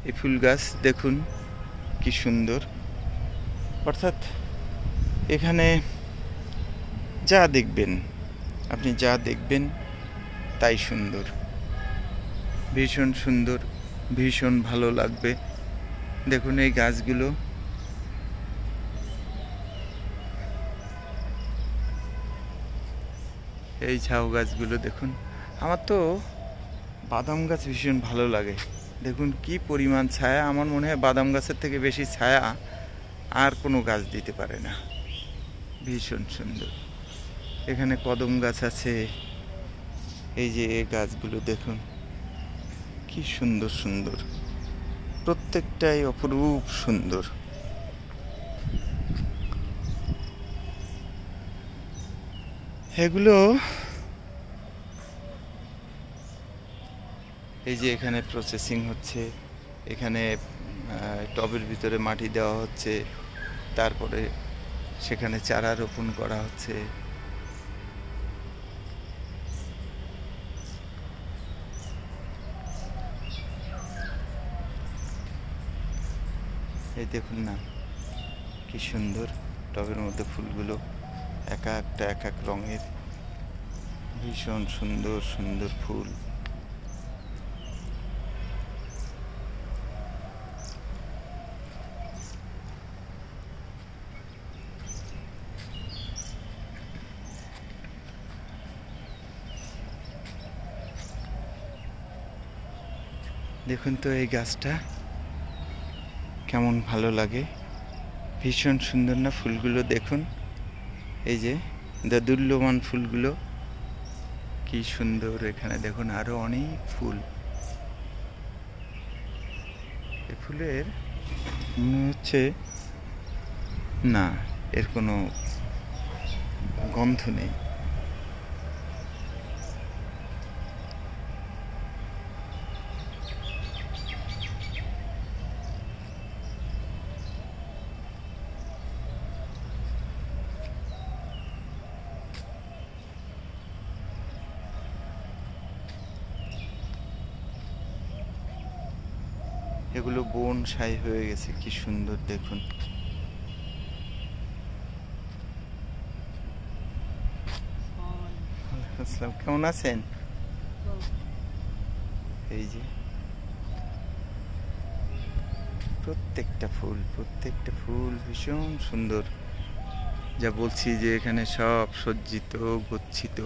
এই ফুল গাছ দেখুন কি সুন্দর। অর্থাৎ এখানে যা দেখবেন, আপনি যা দেখবেন তাই সুন্দর, ভীষণ সুন্দর, ভীষণ ভালো লাগবে। দেখুন এই গাছগুলো, এই ঝাউ গাছগুলো দেখুন। আমার তো বাদাম গাছ ভীষণ ভালো লাগে। দেখুন কি পরিমাণ ছায়া, আমার মনে হয় বাদাম গাছের থেকে বেশি ছায়া আর কোনো গাছ দিতে পারে না। ভীষণ সুন্দর। এখানে কদম গাছ আছে, এই যে এই গাছগুলো দেখুন কি সুন্দর সুন্দর, প্রত্যেকটাই অপরূপ সুন্দর। এগুলো এই যে এখানে প্রসেসিং হচ্ছে, এখানে টবের ভিতরে মাটি দেওয়া হচ্ছে, তারপরে সেখানে চারা রোপণ করা হচ্ছে। এই দেখুন না কি সুন্দর, টবের মধ্যে ফুলগুলো এক একটা এক এক রঙের, ভীষণ সুন্দর সুন্দর ফুল। দেখুন তো এই গাছটা কেমন ভালো লাগে, ভীষণ সুন্দর না ফুলগুলো দেখুন। এই যে দোদুল্যমান ফুলগুলো কি সুন্দর। এখানে দেখুন আরো অনেক ফুল। এই ফুলের মনে হচ্ছে না, এর কোনো গন্ধ নেই। এগুলো বনসাই হয়ে গেছে, কি সুন্দর দেখুন। আসসালাম, কেমন আছেন? এই যে প্রত্যেকটা ফুল ভীষণ সুন্দর। যা বলছি যে এখানে সব সজ্জিত গচ্ছিত,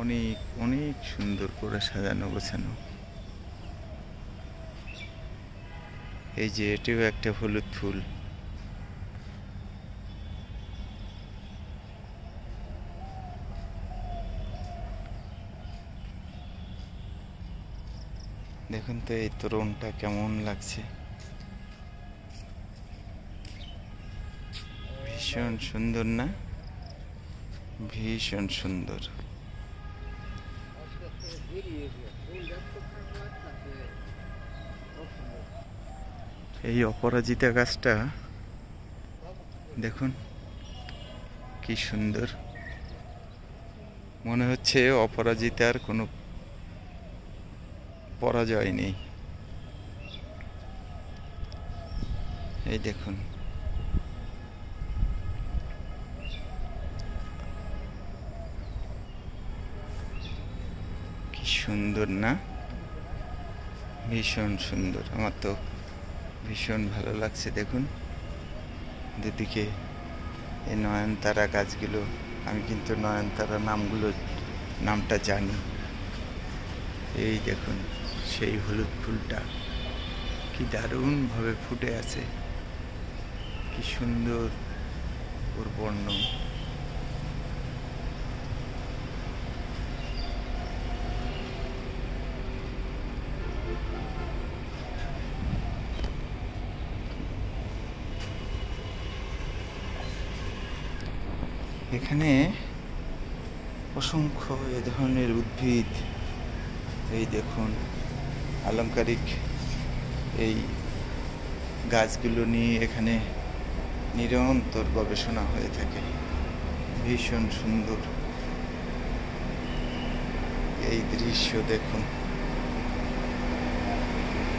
অনেক অনেক সুন্দর করে সাজানো গোছানো। এই যে এটিও একটা হলুদ ফুল। দেখুন তো এই তোরণটা কেমন লাগছে, ভীষণ সুন্দর না? ভীষণ সুন্দর। এই অপরাজিতা গাছটা দেখুন কি সুন্দর, মনে হচ্ছে অপরাজিতার কোনো পরাজয় নেই। এই দেখুন কি সুন্দর না? ভীষণ সুন্দর, আমার তো ভীষণ ভালো লাগছে। দেখুন দুদিকে এই নয়নতারা গাছগুলো, আমি কিন্তু নয়নতারা নামটা জানি। এই দেখুন সেই হলুদ ফুলটা কি দারুণভাবে ফুটে আছে, কি সুন্দর ওর বর্ণ। এখানে অসংখ্য এ ধরনের উদ্ভিদ, এই দেখুন আলংকারিক এই গাছগুলো নিয়ে এখানে নিরন্তর গবেষণা হয়ে থাকে। ভীষণ সুন্দর এই দৃশ্য দেখুন।